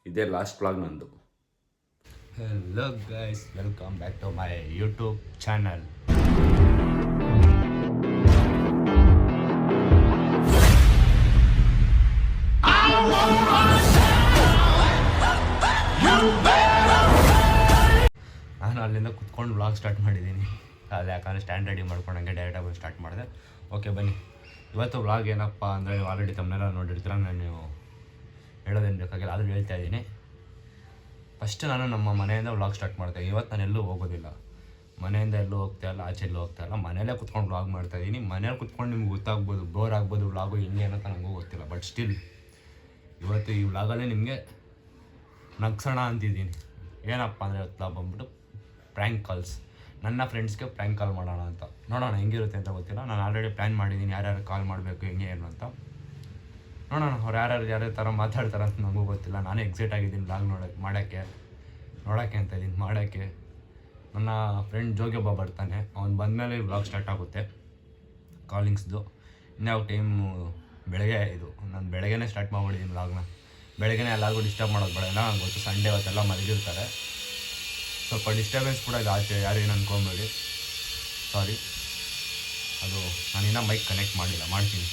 ಇದೇ last vlog ನಂದು. Hello guys, welcome back to my YouTube channel. ನಾನು ಅಲ್ಲಿಂದ ಕುತ್ಕೊಂಡು ವ್ಲಾಗ್ ಸ್ಟಾರ್ಟ್ ಮಾಡಿದ್ದೀನಿ. ಅದು ಯಾಕಂದರೆ ಸ್ಟ್ಯಾಂಡ್ ರೆಡಿ ಮಾಡ್ಕೊಂಡಂಗೆ ಡೈರೆಕ್ಟಾಗಿ ಬಂದು ಸ್ಟಾರ್ಟ್ ಮಾಡಿದೆ. ಓಕೆ ಬನ್ನಿ, ಇವತ್ತು ವ್ಲಾಗ್ ಏನಪ್ಪ ಅಂದರೆ ನೀವು ಆಲ್ರೆಡಿ ತಮ್ಮನೆಲ್ಲ ನೋಡಿರ್ತೀರ, ನೀವು ಹೇಳೋದೇನು ಬೇಕಾಗಿಲ್ಲ, ಆದರೂ ಹೇಳ್ತಾ ಇದ್ದೀನಿ. ಫಸ್ಟ್ ನಾನು ನಮ್ಮ ಮನೆಯಿಂದ ವ್ಲಾಗ್ ಸ್ಟಾರ್ಟ್ ಮಾಡ್ತಾ ಇದ್ದೀನಿ. ಇವತ್ತು ನಾನು ಎಲ್ಲೂ ಹೋಗೋದಿಲ್ಲ, ಮನೆಯಿಂದ ಎಲ್ಲೂ ಹೋಗ್ತಾಯಿಲ್ಲ, ಆಚೆ ಎಲ್ಲೂ ಹೋಗ್ತಾಯಿಲ್ಲ, ಮನೆಯಲ್ಲೇ ಕುತ್ಕೊಂಡು ವ್ಲಾಗ್ ಮಾಡ್ತಾಯಿದ್ದೀನಿ. ಮನೇಲಿ ಕುತ್ಕೊಂಡು ನಿಮ್ಗೆ ಗೊತ್ತಾಗ್ಬೋದು, ಬೋರ್ ಆಗ್ಬೋದು ವ್ಲಾಗು ಹೆಂಗೆ ಅನ್ನೋಂತ ನನಗೂ ಗೊತ್ತಿಲ್ಲ. ಬಟ್ ಸ್ಟಿಲ್ ಇವತ್ತು ಈ ವ್ಲಾಗಲ್ಲೇ ನಿಮಗೆ ನಗ್ಸೋಣ ಅಂತಿದ್ದೀನಿ. ಏನಪ್ಪ ಅಂದರೆ ಇವತ್ತು ಬಂದ್ಬಿಟ್ಟು ಪ್ರ್ಯಾಂಕ್ ಕಾಲ್ಸ್. ನನ್ನ ಫ್ರೆಂಡ್ಸ್ಗೆ ಪ್ರ್ಯಾಂಕ್ ಕಾಲ್ ಮಾಡೋಣ ಅಂತ, ನೋಡೋಣ ಹೆಂಗಿರುತ್ತೆ ಅಂತ ಗೊತ್ತಿಲ್ಲ. ನಾನು ಆಲ್ರೆಡಿ ಪ್ಲ್ಯಾನ್ ಮಾಡಿದ್ದೀನಿ ಯಾರ್ಯಾರು ಕಾಲ್ ಮಾಡಬೇಕು ಹೆಂಗೆ ಏನು ಅಂತ. ನೋಡೋಣ ಅವ್ರು ಯಾರ್ಯಾರು ಥರ ಮಾತಾಡ್ತಾರೆ ಅಂತ ನನಗೂ ಗೊತ್ತಿಲ್ಲ. ನಾನೇ ಎಕ್ಸೈಟ್ ಆಗಿದ್ದೀನಿ ವ್ಲಾಗ್ ನೋಡೋಕ್ಕೆ ಅಂತ ಇದ್ದೀನಿ, ಮಾಡೋಕ್ಕೆ. ನನ್ನ ಫ್ರೆಂಡ್ ಜೋಗಿ ಬರ್ತಾನೆ, ಅವ್ನು ಬಂದಮೇಲೆ ವ್ಲಾಗ್ ಸ್ಟಾರ್ಟ್ ಆಗುತ್ತೆ ಕಾಲಿಂಗ್ಸ್ದು. ಇನ್ಯಾವ ಟೈಮು ಬೆಳಗ್ಗೆ, ಇದು ನಾನು ಬೆಳಗ್ಗೆನೇ ಸ್ಟಾರ್ಟ್ ಮಾಡ್ಬಿಟ್ಟಿದ್ದೀನಿ ವ್ಲಾಗ್ನ. ಬೆಳಗ್ಗೆನೇ ಎಲ್ಲರಿಗೂ ಡಿಸ್ಟರ್ಬ್ ಮಾಡೋದು ಬೇಡ, ನಂಗೆ ಗೊತ್ತು ಸಂಡೇ ಅವತ್ತೆಲ್ಲ ಮಲಗಿರ್ತಾರೆ, ಸ್ವಲ್ಪ ಡಿಸ್ಟರ್ಬೆನ್ಸ್ ಕೂಡ ಇದೆ ಆಚೆ, ಯಾರು ಏನು ಅಂದ್ಕೊಂಬೇಡಿ, ಸಾರಿ. ಅದು ನಾನು ಇನ್ನೂ ಮೈಕ್ ಕನೆಕ್ಟ್ ಮಾಡಿಲ್ಲ, ಮಾಡ್ತೀನಿ.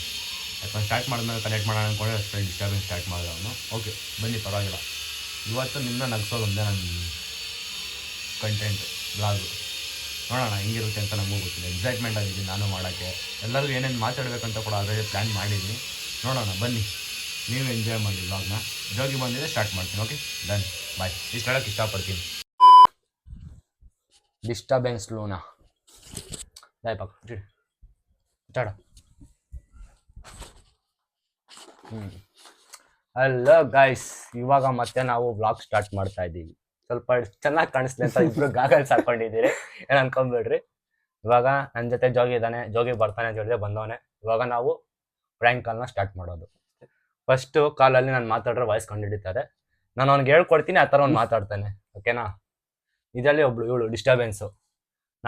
ಯಾಕಂದ್ರೆ ಸ್ಟಾರ್ಟ್ ಮಾಡಿದ್ಮೇಲೆ ಕನೆಕ್ಟ್ ಮಾಡೋಣ ಅಂದ್ಕೊಂಡ್ರೆ ಅಷ್ಟೇ ಡಿಸ್ಟರ್ಬೆನ್ಸ್ ಸ್ಟಾರ್ಟ್ ಮಾಡಿದೆ ಅವನು. ಓಕೆ ಬನ್ನಿ, ಪರವಾಗಿಲ್ಲ. ಇವತ್ತು ನಿಮ್ಮನ್ನ ನಗ್ಸೋದು ಒಂದೇ ನನ್ನ ಕಂಟೆಂಟ್ ವ್ಲಾಗು. ನೋಡೋಣ ಹೆಂಗಿರುತ್ತೆ ಅಂತ ನಮಗೂ ಗೊತ್ತಿಲ್ಲ, ಎಕ್ಸೈಟ್ಮೆಂಟ್ ಆಗಿದ್ದೀನಿ ನಾನು ಮಾಡೋಕ್ಕೆ. ಎಲ್ಲರಿಗೂ ಏನೇನು ಮಾತಾಡಬೇಕಂತ ಕೂಡ ಆಲ್ರೆಡಿ ಪ್ಲ್ಯಾನ್ ಮಾಡಿದ್ದೀನಿ. ನೋಡೋಣ ಬನ್ನಿ, ನೀವು ಎಂಜಾಯ್ ಮಾಡಿ ವ್ಲಾಗ್ನ. ಜೋಗಿ ಬಂದಿದೆ, ಸ್ಟಾರ್ಟ್ ಮಾಡ್ತೀನಿ. ಓಕೆ ಡನ್, ಬಾಯ್. ಇಷ್ಟು ಹೇಳೋಕ್ಕೆ ಇಷ್ಟಪಡ್ತೀನಿ. ಡಿಸ್ಟರ್ಬೆನ್ಸ್ ಲೂನಾ ಬಾಯ್ ಪಾಕ ಸ್ಟಾರ್ಟ್. ಹಲೋ ಗೈಸ್, ಇವಾಗ ಮತ್ತೆ ನಾವು ವ್ಲಾಗ್ ಸ್ಟಾರ್ಟ್ ಮಾಡ್ತಾ ಇದ್ದೀವಿ. ಸ್ವಲ್ಪ ಚೆನ್ನಾಗಿ ಕಾಣಿಸ್ಲಿ ಅಂತ ಇಬ್ರು ಗಾಗಲ್ಸ್ ಹಾಕೊಂಡಿದ್ದೀರಿ, ಏನು ಅನ್ಕೊಂಬಿಡ್ರಿ. ಇವಾಗ ನನ್ನ ಜೊತೆ ಜೋಗಿ ಇದ್ದಾನೆ, ಜೋಗಿ ಬರ್ತಾನೆ ಅಂತ ಹೇಳಿದ್ರೆ ಬಂದವನೇ. ಇವಾಗ ನಾವು ಪ್ರ್ಯಾಂಕ್ ಕಾಲ್ನ ಸ್ಟಾರ್ಟ್ ಮಾಡೋದು. ಫಸ್ಟು ಕಾಲಲ್ಲಿ ನಾನು ಮಾತಾಡ್ರೆ ವಾಯ್ಸ್ ಕಂಡುಹಿಡಿತಾರೆ, ನಾನು ಅವ್ನಿಗೆ ಹೇಳ್ಕೊಡ್ತೀನಿ, ಆ ಥರ ಅವ್ನು ಮಾತಾಡ್ತಾನೆ. ಓಕೆನಾ? ಇದರಲ್ಲಿ ಇವಳು ಡಿಸ್ಟರ್ಬೆನ್ಸು.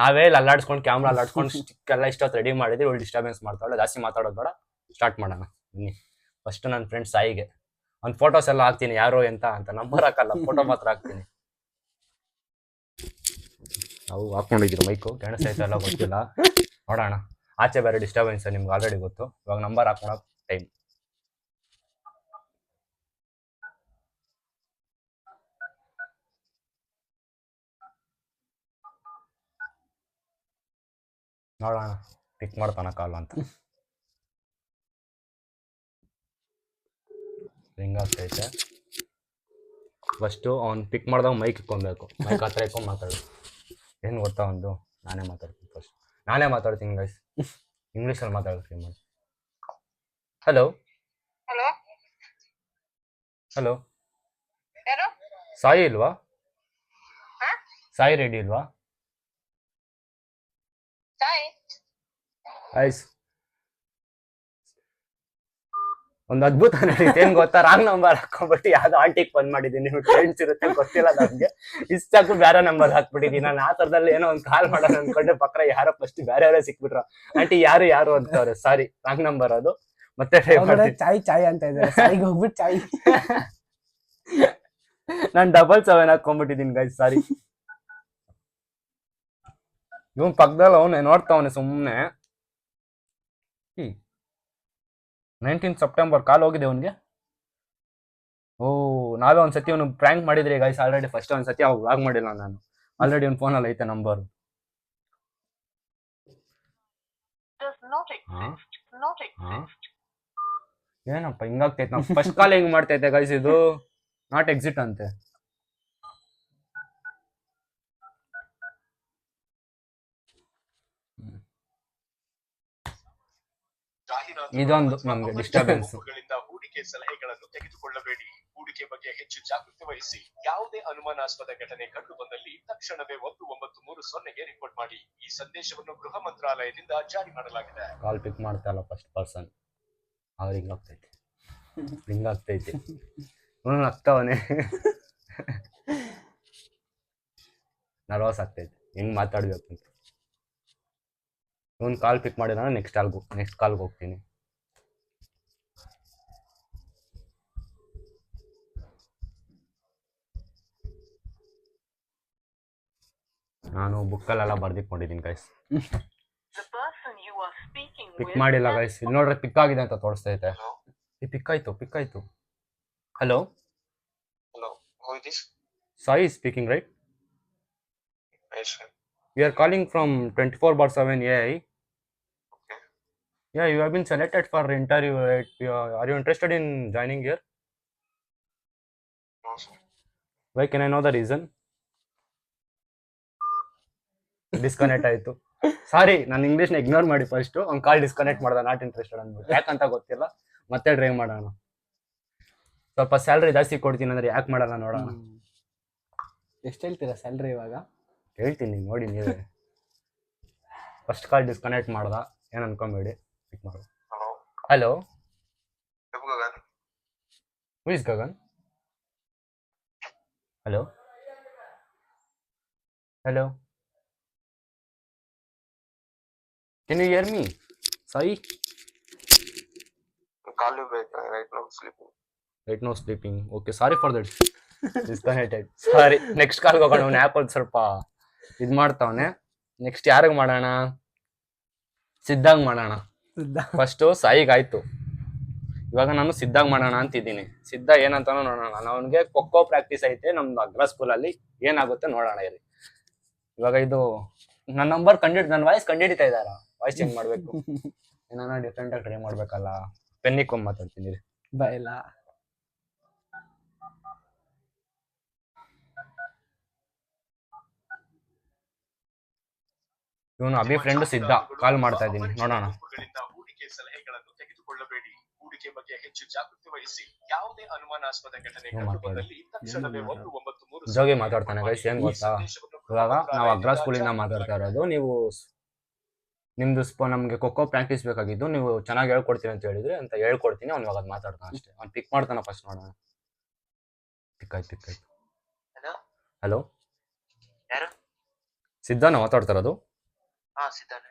ನಾವೇ ಇಲ್ಲಿ ಅಲ್ಲಾಡ್ಸ್ಕೊಂಡು ಕ್ಯಾಮ್ರಾ ಅಲ್ಲಾಡ್ಸ್ಕೊಂಡು ಸ್ಟಿಕ್ಕೆಲ್ಲ ಇಷ್ಟೊತ್ತು ರೆಡಿ ಮಾಡಿದ್ವಿ, ಇವಳು ಡಿಸ್ಟರ್ಬೆನ್ಸ್ ಮಾಡ್ತಾಳೆ. ಜಾಸ್ತಿ ಮಾತಾಡೋದು ಬೇಡ, ಸ್ಟಾರ್ಟ್ ಮಾಡೋಣ ಬನ್ನಿ. ಫಸ್ಟು ನನ್ನ ಫ್ರೆಂಡ್ ಸಾಯಿಗೆ ಅವ್ನ ಫೋಟೋಸ್ ಎಲ್ಲ ಹಾಕ್ತೀನಿ, ಯಾರು ಎಂತ ಅಂತ. ನಂಬರ್ ಹಾಕಲ್ಲ, ಫೋಟೋ ಮಾತ್ರ ಹಾಕ್ತೀನಿ. ನಾವು ಹಾಕ್ಕೊಂಡಿದ್ರು ಮೈಕು, ಕೆಣಸೈತೆ ಎಲ್ಲ ಗೊತ್ತಿಲ್ಲ, ನೋಡೋಣ. ಆಚೆ ಬೇರೆ ಡಿಸ್ಟರ್ಬೆನ್ಸ್ ನಿಮ್ಗೆ ಆಲ್ರೆಡಿ ಗೊತ್ತು. ಇವಾಗ ನಂಬರ್ ಹಾಕೋಣ ಟೈಮ್. ನೋಡೋಣ ಪಿಕ್ ಮಾಡ್ತಾನ ಕಾಲ್ ಅಂತ. ರಿಂಗ್ ಆಗ್ತೈತೆ. ಫಸ್ಟು ಅವ್ನು ಪಿಕ್ ಮಾಡಿದಾಗ ಮೈಕ್ ಇಕ್ಕೊಬೇಕು, ಮೈಕ್ ಹತ್ರ ಇಕ್ಕೊಂಡು ಮಾತಾಡು. ಏನು ಗೊತ್ತಾ ಒಂದು, ನಾನೇ ಮಾತಾಡ್ತೀನಿ ಫಸ್ಟ್, ನಾನೇ ಮಾತಾಡ್ತೀನಿ ಗೈಸ್, ಇಂಗ್ಲೀಷಲ್ಲಿ ಮಾತಾಡ್ತೀನಿ ಮಾಡಿ. ಹಲೋ ಹಲೋ ಹಲೋ, ಯಾರು? ಸಾಯಿ ಇಲ್ವಾ? ಸಾಯಿ ರೆಡಿ ಇಲ್ವಾ? ಸಾಯಿ ಐಸ್ ಒಂದು ಅದ್ಭುತ ನಡೀತಿ. ಏನ್ ಗೊತ್ತಾ, ರಾಂಗ್ ನಂಬರ್ ಹಾಕೊಂಡ್ಬಿಟ್ಟು ಯಾವ್ದೋ ಆಂಟಿಗೆ ಫೋನ್ ಮಾಡಿದ್ದೀನಿ. ನೀವು ಫ್ರೆಂಡ್ಸ್ ಇರುತ್ತೆ ಗೊತ್ತಿಲ್ಲ ನಮ್ಗೆ, ಇಷ್ಟಾಕು ಬೇರೆ ನಂಬರ್ ಹಾಕ್ಬಿಟ್ಟಿದ್ದೀನಿ. ನಾನು ಆ ಥರದಲ್ಲಿ ಏನೋ ಒಂದು ಕಾಲ್ ಮಾಡೋಣ ಅನ್ಕೊಂಡೆ, ಪಕ್ಕ ಯಾರೋ ಫಸ್ಟ್ ಬೇರೆಯವರೇ ಸಿಕ್ಬಿಟ್ರು. ಆಂಟಿ ಯಾರು ಅಂತವ್ರೆ, ಸಾರಿ ರಾಂಗ್ ನಂಬರ್ ಅದು. ಮತ್ತೆ ಚಾಯ್ ಅಂತ ಇದ್ದಾರೆ, ಸಾಯಿಗೆ ಹೋಗ್ಬಿಟ್ಟು ಚಾಯ್. ನಾನು 77 ಹಾಕೊಂಡ್ಬಿಟ್ಟಿದ್ದೀನಿ ಗೈಸ್, ಸಾರಿ. ಇವನ್ ಪಕ್ಕದಲ್ಲಿ ಅವನೇ ನೋಡ್ತಾವನೆ ಸುಮ್ಮನೆ. 19 ಸೆಪ್ಟೆಂಬರ್ ಕಾಲ್ ಹೋಗಿದೆ ಅವನಿಗೆ. ನಾವೇ ಒಂದ್ಸತಿ ಅವನು ಪ್ರ್ಯಾಂಕ್ ಮಾಡಿದ್ರಿ ಗೈಸ್ ಆಲ್ರೆಡಿ. ಫಸ್ಟ್ ಒಂದ್ಸತಿ ಅವಾಗ ವ್ಲಾಗ್ ಮಾಡಿಲ್ಲ ನಾನು, ಆಲ್ರೆಡಿ ಅವ್ನ ಫೋನಲ್ಲಿ ಐತೆ ನಂಬರ್. ಏನಪ್ಪ ಹಿಂಗಾಗ್ತೈತೆ, ನಾವು ಫಸ್ಟ್ ಕಾಲ್ ಹೆಂಗ್ ಮಾಡ್ತೈತೆ ಗೈಸ್, ಇದು ನಾಟ್ ಎಕ್ಸಿಟ್ ಅಂತೆ. ಇದೊಂದು ನಮ್ಗೆ ಡಿಸ್ಟರ್ಬೆನ್ಸ್. ಹೂಡಿಕೆ ಸಲಹೆಗಳನ್ನು ತೆಗೆದುಕೊಳ್ಳಬೇಡಿ. ಹೂಡಿಕೆ ಬಗ್ಗೆ ಹೆಚ್ಚು ಜಾಗೃತಿ ವಹಿಸಿ. ಯಾವುದೇ ಅನುಮಾನಾಸ್ಪದ ಘಟನೆ ಕಂಡು ಬಂದಲ್ಲಿ ತಕ್ಷಣವೇ 1930ಗೆ ರಿಪೋರ್ಟ್ ಮಾಡಿ. ಈ ಸಂದೇಶವನ್ನು ಗೃಹ ಮಂತ್ರಾಲಯದಿಂದ ಜಾರಿ ಮಾಡಲಾಗಿದೆ. ಕಾಲ್ ಪಿಕ್ ಮಾಡ್ತಾ ಇಲ್ಲ ಫಸ್ಟ್ ಪರ್ಸನ್, ಅವ್ರಿಗೆ ಆಗ್ತೈತೆ, ಹಿಂಗಾಗ್ತೈತೆ, ಆಗ್ತಾವನೆ, ನರ್ವಸ್ ಆಗ್ತೈತೆ, ಹೆಂಗ್ ಮಾತಾಡ್ಬೇಕು ಅಂತ. ಒಂದು ಕಾಲ್ ಪಿಕ್ ಮಾಡಿದ್ರೆ ನೆಕ್ಸ್ಟ್ ಕಾಲ್ಗೆ ಹೋಗ್ತೀನಿ. ನಾನು ಬುಕ್ಕಲ್ಲೆಲ್ಲ ಬರ್ದಿಟ್ಕೊಂಡಿದ್ದೀನಿ ಗೈಸ್. ಪಿಕ್ ಮಾಡಿಲ್ಲ ಗೈಸ್. ಇಲ್ಲಿ ನೋಡ್ರೆ ಪಿಕ್ ಆಗಿದೆ ಅಂತ ತೋರಿಸ್ತೈತೆ. ಈ ಪಿಕ್ ಆಯ್ತು. Hello Hello, who is this? Sai speaking right? Yes, sir. We are calling from 24/7 AI. Okay. Yeah, you have been selected for interview, right? Are you interested in joining here? No, sir. Why, can I know the reason? Disconnect ಆಯ್ತು. ಸಾರಿ, ನಾನು ಇಂಗ್ಲೀಷ್ನ ignore ಮಾಡಿ first ಒಂದು call disconnect ಮಾಡ್ದೆ, not interested ಅಂದ್ಬಿಟ್ಟು. ಯಾಕಂತ ಗೊತ್ತಿಲ್ಲ, ಮತ್ತೆ try ಮಾಡೋಣ. ಸ್ವಲ್ಪ ಸ್ಯಾಲ್ರಿ ಜಾಸ್ತಿ ಕೊಡ್ತೀನಿ ಅಂದ್ರೆ ಯಾಕೆ ಮಾಡಲ್ಲ ನೋಡೋಣ. ಎಷ್ಟು ಹೇಳ್ತೀರಾ ಸ್ಯಾಲ್ರಿ ಇವಾಗ? ಹೇಳ್ತೀನಿ ನೋಡಿ ನೀವೇ. ಫಸ್ಟ್ ಕಾಲ್ ಡಿಸ್ಕನೆಕ್ಟ್ ಮಾಡ್ದ, ಏನು ಅನ್ಕೊಂಬೇಡಿ, ಪಿಕ್ ಮಾಡು. Hello. Hello, Gagan. Who is Gagan? Hello hello, can you hear me? Sai? Call you back. Right now, sleeping. Right now sleeping. Okay, sorry for that. Disconnected. Sorry. Next ಕಾಲ್ಗೆ ಹೋಗೋಣ. ಅವ್ನು ಆ್ಯಪಲ್ಲಿ ಸ್ವಲ್ಪ ಇದು ಮಾಡ್ತಾವನೆ. Next ಯಾರಿಗೆ ಮಾಡೋಣ? ಸಿದ್ಧಾಂಗ್ ಮಾಡೋಣ. ಫಸ್ಟು ಸಾಯಿಗೆ ಆಯ್ತು, ಇವಾಗ ನಾನು ಸಿದ್ಧಾಂಗ್ ಮಾಡೋಣ ಅಂತಿದ್ದೀನಿ. ಸಿದ್ಧ ಏನಂತಾನೋ ನೋಡೋಣ. ಅವನಿಗೆ ಖೋಖೋ ಪ್ರಾಕ್ಟೀಸ್ ಐತೆ ನಮ್ದು ಅಗ್ರ ಸ್ಕೂಲಲ್ಲಿ, ಏನಾಗುತ್ತೆ ನೋಡೋಣ ಇರಿ. ಇವಾಗ ಇದು ನನ್ನ ನಂಬರ್ ನನ್ನ ವಾಯ್ಸ್ ಕಂಡಿಡಿತಾ ಇದ್ದಾರಾ? ವಾಯ್ಸ್ ಚೇಂಜ್ ಮಾಡಬೇಕು, ಏನಾನ ಡಿಫ್ರೆಂಟಾಗಿ ಟ್ರೈ ಮಾಡಬೇಕಲ್ಲ. ಪೆನ್ನಿಕೊಂಡ್ ಮಾತಾಡ್ತೀನಿ ರೀ. ಬಾಯಿಲ್ಲ. ಇವನು ಅಭಿ ಫ್ರೆಂಡ್ ಸಿದ್ಧ, ಕಾಲ್ ಮಾಡ್ತಾ ಇದ್ದೀನಿ, ನೋಡೋಣ. ಹೂಡಿಕೆ ಸಲಹೆಗಳನ್ನು ತೆಗೆದುಕೊಳ್ಳಬೇಡಿ. ಹೂಡಿಕೆ ಬಗ್ಗೆ ಹೆಚ್ಚು ಜಾಗೃತಿ ವಹಿಸಿ. ಯಾವುದೇ ಅನುಮಾನಾಸ್ಪದ ಘಟನೆ ಕಂಡುಬಂದಲ್ಲಿ ತಕ್ಷಣವೇ 193 ಜೋಗಿ ಮಾತಾಡ್ತಾನೆ ಗೈಸ್. ಏನ್ ಗೊತ್ತಾ, ಇವಾಗ ನಾವು ಅಗ್ರ ಸ್ಕೂಲಿಂದ ಮಾತಾಡ್ತಾ ಇರೋದು. ನೀವು ನಿಮ್ದು ನಮ್ಗೆ ಖೋಖೋ ಪ್ರಾಕ್ಟೀಸ್ ಬೇಕಾಗಿದ್ದು, ನೀವು ಚೆನ್ನಾಗಿ ಹೇಳ್ಕೊಡ್ತೀನಿ ಅಂತ ಹೇಳಿದ್ರೆ ಅಂತ ಹೇಳ್ಕೊಡ್ತೀನಿ. ಅವ್ನು ಇವಾಗ ಮಾತಾಡ್ತಾನೆ ಅಷ್ಟೇ. ಅವ್ನು ಪಿಕ್ ಮಾಡ್ತಾನ, ಫಸ್ಟ್ ನೋಡೋಣ. ಪಿಕ್ ಆಯ್ತು. ಹಲೋ, ಯಾರು? ಸಿದ್ಧಾನ ಮಾತಾಡ್ತಾ ಇರೋದು. ಹಾ, ಸಿದ್ಧಾನೆ.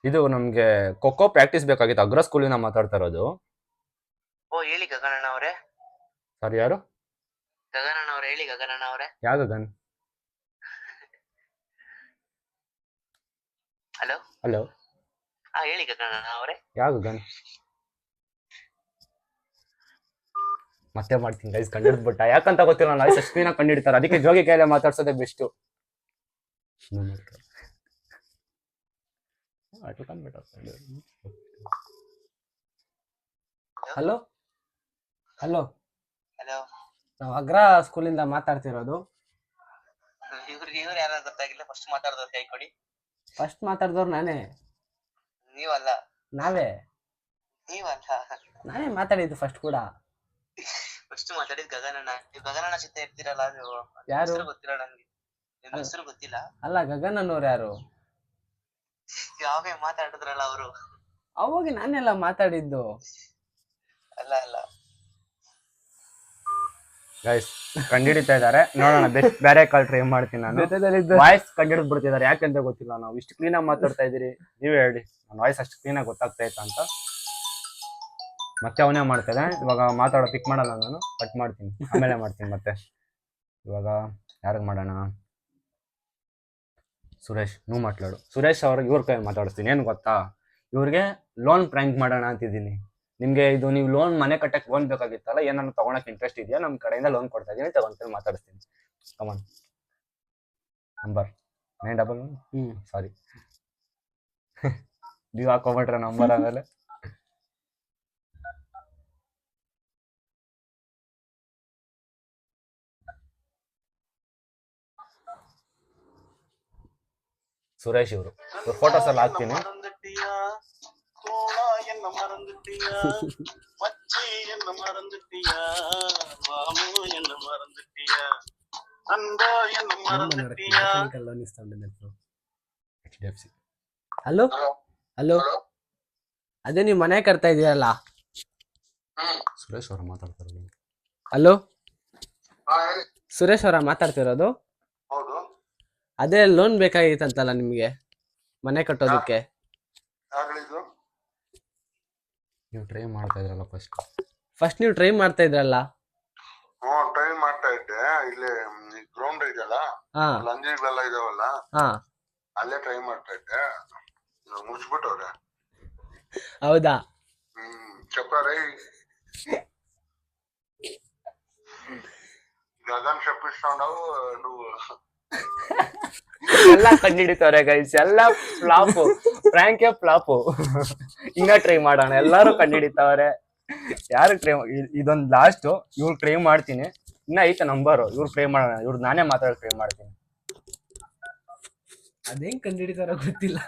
ಇದು ನಮ್ಗೆ ಖೋಖೋ ಪ್ರಾಕ್ಟೀಸ್ ಬೇಕಾಗಿತ್ತು, ಅಗ್ರ ಸ್ಕೂಲಿಂದ ಮಾತಾಡ್ತಾ ಇರೋದು. ಓ, ಹೇಳಿ ಗಗನಣ್ಣ ಅವರೇ. ಸರಿ, ಯಾರು? ಗಗನಣ್ಣ ಅವ್ರೆ, ಹೇಳಿ ಗಗನಣ್ಣ ಅವರೇ. ಯಾವ ಗಗನ್? ಹಲೋ ಹಲೋ, ಹಾ, ಹೇಳಿ ಗಗನಣ್ಣ ಅವರೇ. ಯಾವ ಗಗನ್? ಮತ್ತೆ ಮಾಡ್ತೀನಿ ಗೈಸ್, ಕಂಡಿಡ್ಬಿಟ್ಟ. ಯಾಕಂತ ಗೊತ್ತಿಲ್ಲ, ನಾನು ವಾಯ್ಸ್ ಸ್ಕ್ರೀನಾಗ ಕಂಡಿಡ್ತಾರೆ. ಅದಕ್ಕೆ ಜೋಗಿ ಕೈಲೇ ಮಾತಾಡ್ಸೋದೇ ಬೆಸ್ಟು. ಹಲೋ ಹಲೋ, ಹಲೋ, ನಾವು ಅಗ್ರ ಸ್ಕೂಲಿಂದ ಮಾತಾಡ್ತಿರೋದು. ಇವ್ರು ಯಾರು ಗೊತ್ತಾಗಿಲ್ಲ. ಫಸ್ಟ್ ಮಾತಾಡ್ದವ್ರು ಕೈ ಕೊಡಿ. ಫಸ್ಟ್ ಮಾತಾಡ್ದವ್ರು ನಾನೇ. ನೀವಲ್ಲ. ನಾವೇ. ನೀವಲ್ಲ, ನಾನೇ ಮಾತಾಡಿದ್ದು ಫಸ್ಟ್ ಕೂಡ. ಫಸ್ಟ್ ಮಾತಾಡಿದ್ ಗಗನಣ್ಣ. ನೀವು ಗಗನಣ್ಣ ಜೊತೆ ಇರ್ತೀರಲ್ಲ, ನೀವು ಯಾರು? ಹೆಸರು ಗೊತ್ತಿಲ್ಲ ನಂಗೆ. ನಿಮ್ಮ ಹೆಸರು ಗೊತ್ತಿಲ್ಲ. ಅಲ್ಲ, ಗಗನ್ ಅನ್ನೋರು ಯಾರು? ಯಾವೇ ಮಾತಾಡಿದ್ರಲ್ಲ ಅವರು. ಅವಾಗ ನಾನೆಲ್ಲ ಮಾತಾಡಿದ್ದು. ಅಲ್ಲ ಅಲ್ಲ, ಗೈಸ್ ಕಂಡಿಡಿತಾ ಇದಾರೆ, ನೋಡೋಣ. ಬೇರೆ ಕಾಲ್ ಟ್ರೈ ಮಾಡ್ತೀನಿ ನಾನು. ವಾಯ್ಸ್ ಕಂಡಿಡಿದ್ ಬಿಡ್ತಿದ್ದಾರೆ, ಯಾಕೆಂತ ಗೊತ್ತಿಲ್ಲ. ನಾವು ಇಷ್ಟು ಕ್ಲೀನಾಗಿ ಮಾತಾಡ್ತಾ ಇದೀರಿ, ನೀವೇ ಹೇಳಿ ನನ್ನ ವಾಯ್ಸ್ ಅಷ್ಟು ಕ್ಲೀನಾಗಿ ಗೊತ್ತಾಗ್ತಾ ಇತ್ತ ಅಂತ. ಮತ್ತೆ ಅವನೇ ಮಾಡ್ತಾನೆ. ಇವಾಗ ಮಾತಾಡೋ ಪಿಕ್ ಮಾಡಲ್ಲ, ನಾನು ಕಟ್ ಮಾಡ್ತೀನಿ, ಆಮೇಲೆ ಮಾಡ್ತೀನಿ ಮತ್ತೆ. ಇವಾಗ ಯಾರಿಗೆ ಮಾಡೋಣ? ಸುರೇಶ್, ನೀವು ಮಾತಾಡು. ಸುರೇಶ್ ಅವ್ರಿಗೆ ಇವ್ರ ಕೈ ಮಾತಾಡಿಸ್ತೀನಿ. ಏನು ಗೊತ್ತಾ, ಇವ್ರಿಗೆ ಲೋನ್ ಪ್ರ್ಯಾಂಕ್ ಮಾಡೋಣ ಅಂತಿದ್ದೀನಿ. ನಿಮಗೆ ಇದು ನೀವು ಲೋನ್ ಮನೆ ಕಟ್ಟಕ್ಕೆ ಲೋನ್ ಬೇಕಾಗಿತ್ತಲ್ಲ, ಏನಾದ್ರು ತೊಗೊಳಕ್ಕೆ ಇಂಟ್ರೆಸ್ಟ್ ಇದೆಯಾ? ನಮ್ಮ ಕಡೆಯಿಂದ ಲೋನ್ ಕೊಡ್ತಾ ಇದ್ದೀನಿ, ತಗೊಂತೇಳಿ ಮಾತಾಡಿಸ್ತೀನಿ. ಕಮಾನ್, ನಂಬರ್ 911. ಸಾರಿ, ನೀವು ಹಾಕೊಂಬಿಟ್ರೆ ನಂಬರ್. ಆಮೇಲೆ ಸುರೇಶ್ ಇವರು ಫೋಟೋಸ್ ಎಲ್ಲ ಹಾಕ್ತೀನಿ. ಹಲೋ ಹಲೋ, ಅದೇ ನೀವು ಮನೆ ಕಟ್ತಾ ಇದೀರಲ್ಲ? ಸುರೇಶ್ ಅವರ ಮಾತಾಡ್ತಾರೆ. ಹಲೋ, ಸುರೇಶ್ ಅವರ ಮಾತಾಡ್ತಿರೋದು? ಹೌದು. ಅದೇ ಲೋನ್ ಬೇಕಾಗಿತ್ತಂತಲ್ಲ ನಿಮ್ಗೆ ಮನೆ ಕಟ್ಟೋದಕ್ಕೆ? ನೀವು ಟ್ರೈ ಮಾಡ್ತಾ ಇದ್ರಲ್ಲ ಫಸ್ಟ್ ನೀವು ಟ್ರೈ ಮಾಡ್ತಾ ಇದ್ರಲ್ಲ? ಟ್ರೈ ಮಾಡ್ತಾ ಇದ್ದೆ. ಇಲ್ಲಿ ಗ್ರೌಂಡ್ ಇದೆಯಲ್ಲ ಹಾ ಲಂಜಿಗಳೆಲ್ಲ ಇದಾವಲ್ಲ ಹಾ ಅಲ್ಲೇ ಟ್ರೈ ಮಾಡ್ತಾ ಇದ್ದೆ ಮುಚ್ಬಿಟ್ಟವ್ರೆ. ಹೌದಾ చెప్పారే గగన్ చెప్పిస్తున్నావు నువ్వు ಎಲ್ಲ ಕಂಡಿಡಿತವ್ರೆ ಗೈಸ್, ಎಲ್ಲ ಫ್ಲಾಪು, ಫ್ರಾಂಕೆ ಫ್ಲಾಪು. ಇನ್ನ ಟ್ರೈ ಮಾಡೋಣ, ಎಲ್ಲಾರು ಕಂಡಿಡಿತವ್ರೆ. ಯಾರು ಟ್ರೈ, ಇದೊಂದು ಲಾಸ್ಟ್, ಇವ್ರು ಟ್ರೈ ಮಾಡ್ತೀನಿ. ಇನ್ನ ಐತೆ ನಂಬರು, ಇವ್ರು ಟ್ರೈ ಮಾಡೋಣ, ಇವ್ರು ನಾನೇ ಮಾತಾಡೋಕೆ ಟ್ರೈ ಮಾಡ್ತೀನಿ. ಅದೇನ್ ಕಂಡಿಡಿತಾರ ಗೊತ್ತಿಲ್ಲ.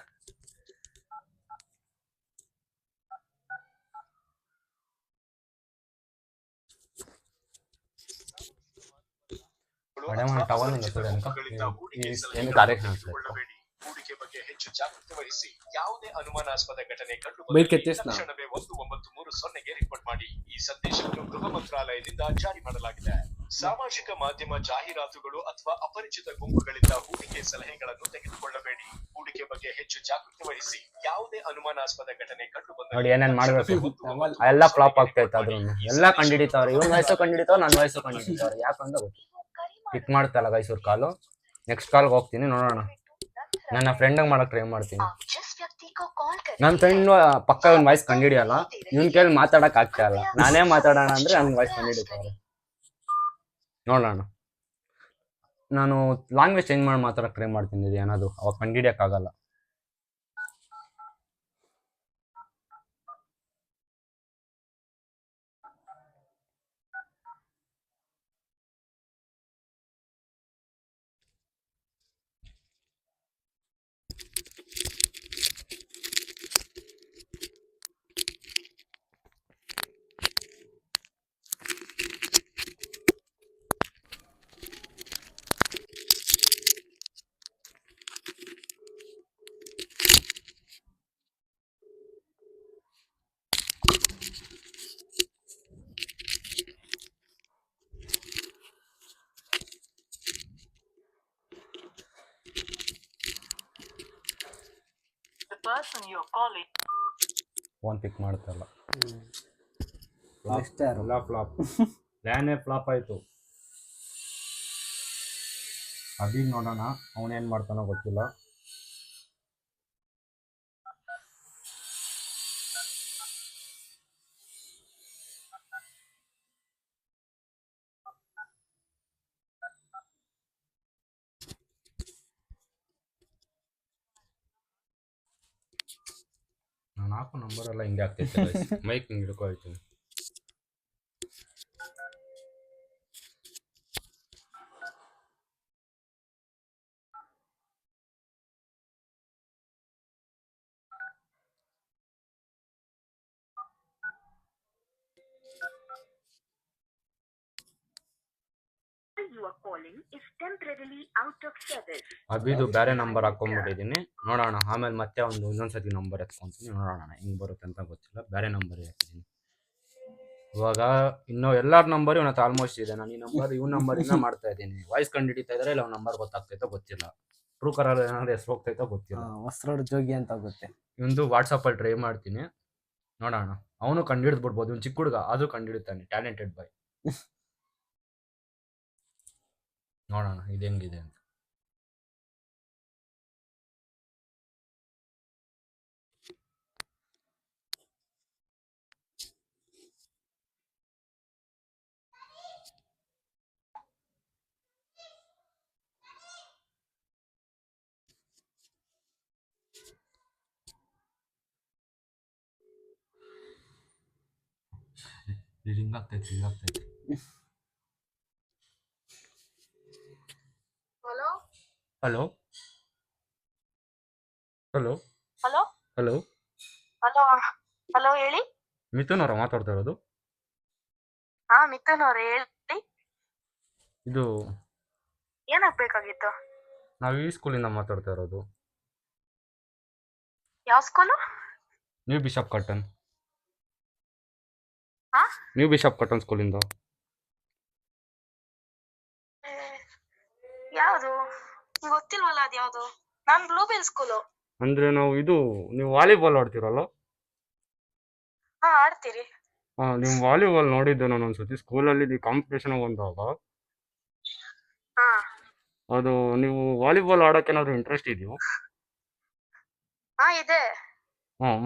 ಹೂಡಿಕೆ ಬಗ್ಗೆ ಹೆಚ್ಚು ಜಾಗೃತಿ ವಹಿಸಿ. ಯಾವುದೇ ಅನುಮಾನಾಸ್ಪದ ಘಟನೆ ಕಂಡು ತಕ್ಷಣವೇ 1930ಗೆ ರಿಪೋರ್ಟ್ ಮಾಡಿ. ಈ ಸಂದೇಶವನ್ನು ಗೃಹ ಮಂತ್ರಾಲಯದಿಂದ ಜಾರಿ ಮಾಡಲಾಗಿದೆ. ಸಾಮಾಜಿಕ ಮಾಧ್ಯಮ ಜಾಹೀರಾತುಗಳು ಅಥವಾ ಅಪರಿಚಿತ ಗುಂಪುಗಳಿಂದ ಹೂಡಿಕೆ ಸಲಹೆಗಳನ್ನು ತೆಗೆದುಕೊಳ್ಳಬೇಡಿ. ಹೂಡಿಕೆ ಬಗ್ಗೆ ಹೆಚ್ಚು ಜಾಗೃತಿ ವಹಿಸಿ. ಯಾವುದೇ ಅನುಮಾನಾಸ್ಪದ ಘಟನೆ ಕಂಡು ನೋಡಿ ಏನೇನ್ ಮಾಡ್ಬೇಕು, ಎಲ್ಲ ಫ್ಲಾಪ್ ಆಗ್ತಾ ಇತ್ತು. ಅದ್ರ ಎಲ್ಲ ಕಂಡಿಡಿತಾವ್ರೆ, ಇವ್ನ ವಯಸ್ಸು ಕಂಡಿಡಿತಾವ್, ನನ್ನ ವಯಸ್ಸು ಕಂಡಿಡಿತಾವ್ರೆ. ಯಾಕಂತ ಗೊತ್ತು. ಪಿಕ್ ಮಾಡ್ತಲ್ಲ ಗೈಸೂರ್ ಕಾಲು. ನೆಕ್ಸ್ಟ್ ಕಾಲ್ಗೆ ಹೋಗ್ತೀನಿ, ನೋಡೋಣ. ನನ್ನ ಫ್ರೆಂಡ್ಗೆ ಮಾಡಕ್ ಟ್ರೈ ಮಾಡ್ತೀನಿ. ನನ್ನ ಫ್ರೆಂಡ್ ಪಕ್ಕ ಇವ್ನ ವಾಯ್ಸ್ ಕಂಡಿಡಿಯಲ್ಲ, ಇವ್ನ ಕೇಳಿ ಮಾತಾಡಕ್ ಆಗ್ತಾ ಇಲ್ಲ. ನಾನೇ ಮಾತಾಡೋಣ ಅಂದ್ರೆ ನನ್ನ ವಾಯ್ಸ್ ಕಂಡಿಡಿತಾವ್ರೆ. ನೋಡೋಣ, ನಾನು ಲ್ಯಾಂಗ್ವೇಜ್ ಚೇಂಜ್ ಮಾಡಿ ಮಾತಾಡಕ್ ಟ್ರೈ ಮಾಡ್ತೀನಿ. ಇದು ಏನಾದ್ರು ಅವಾಗ ಕಂಡಿಡಿಯಕ್ ಆಗಲ್ಲ. ಫೋನ್ ಪಿಕ್ ಮಾಡ್ತಲ್ಲ, ಎಲ್ಲ ಫ್ಲಾಪ್. ಪ್ಲಾನೇ ಫ್ಲಾಪ್ ಆಯ್ತು. ಅಭಿಗ್ ನೋಡೋಣ, ಅವನೇನ್ ಮಾಡ್ತಾನೋ ಗೊತ್ತಿಲ್ಲ. ನಾನು ಹಾಕೋ ನಂಬರ್ ಎಲ್ಲ ಹಿಂಗೆ ಆಗ್ತೈತೆ. ಮೈಕ್ ಹಿಂಗೆ ಹಿಡ್ಕೊಳ್ತೀನಿ. ಅಭಿದು ಬೇರೆ ನಂಬರ್ ಹಾಕೊಂಡ್ಬಿಟ್ಟಿದ್ದೀನಿ, ನೋಡೋಣ. ಆಮೇಲೆ ಮತ್ತೆ ಇನ್ನೊಂದ್ಸತಿ ನಂಬರ್ ಎತ್ಕೊಂತೀನಿ, ನೋಡೋಣ ಹೆಂಗ್ ಬರುತ್ತೆ ಅಂತ ಗೊತ್ತಿಲ್ಲ. ಬೇರೆ ನಂಬರ್ ಹಾಕಿದ್ದೀನಿ. ಇವಾಗ ಇನ್ನು ಎಲ್ಲರ ನಂಬರ್ ಇವನ ಹತ್ರ ಆಲ್ಮೋಸ್ಟ್ ಇದೆ. ನಾನು ಈ ನಂಬರ್ ಇವ್ ನಂಬರಿಂದ ಮಾಡ್ತಾ ಇದ್ದೀನಿ. ವಾಯ್ಸ್ ಕಂಡು ಹಿಡಿತಾ ಇದ್ರೆ ಇಲ್ಲ ನಂಬರ್ ಗೊತ್ತಾಗ್ತೈತೋ ಗೊತ್ತಿಲ್ಲ. ಟ್ರೂ ಕಾಲರ್ ಏನಾದ್ರು ಹೆಸರು ಹೋಗ್ತೈತೋ ಗೊತ್ತಿಲ್ಲ. ವಸ್ತ್ರೋಡ್ ಜೋಗಿ ಅಂತ ಆಗುತ್ತೆ. ಇವಂದು ವಾಟ್ಸಪ್ಪಲ್ಲಿ ಟ್ರೈ ಮಾಡ್ತೀನಿ, ನೋಡೋಣ. ಅವನು ಕಂಡು ಹಿಡಿದು ಬಿಡ್ಬೋದು. ಇವ್ನು ಚಿಕ್ಕ ಹುಡುಗ ಆದ್ರೂ ಕಂಡು ಹಿಡಿತಾನೆ. Talented boy. ನೋಡೋಣ ಇದು ಹೆಂಗಿದೆ ಅಂತ. ಹಿಂಗಾಗ್ತೈತಿ. Hello hello hello hello hello hello hello ಹೇಳಿ. ಮಿಥುನ್ ಅವರ ಮಾತಾಡ್ತಾ ಇರೋದು? ಹಾ ಮಿಥುನ್ ಅವ್ರೆ ಹೇಳಿ. ಇದು ಏನಾಗ್ಬೇಕಾಗಿತ್ತು? ನಾವು ಈ ಸ್ಕೂಲಿಂದ ಮಾತಾಡ್ತಾ ಇರೋದು. ಯಾವ ಸ್ಕೂಲು? New bishop cotton. ಹಾ ನ್ಯೂ ಬಿಷಪ್ ಕಾಟನ್ ಸ್ಕೂಲಿಂದ. ಯಾವುದು ಗೊತ್ತಿಲ್ವಲ್ಲ, ಅದು ಯಾವುದು? ನಾನ್ ಬ್ಲೂಬೆಲ್ ಸ್ಕೂಲು. ಅಂದ್ರೆ ನಾವು ನೀವು ವಾಲಿಬಾಲ್ ಆಡ್ತೀರಲ್ಲ? ಹಾ ಆಡ್ತೀರಿ. ನೀವು ವಾಲಿಬಾಲ್ ನೋಡಿದ್ದೆ ನಾನು ಒಂದ್ಸತಿ ಸ್ಕೂಲಲ್ಲಿ ಕಾಂಪಿಟೇಷನ್ ಬಂದಾಗ. ಹಾ ಅದು ನೀವು ವಾಲಿಬಾಲ್ ಆಡೋಕೆ ಏನಾದ್ರು ಇಂಟ್ರೆಸ್ಟ್ ಇದೆಯೋ? ಹಾ ಇದೆ.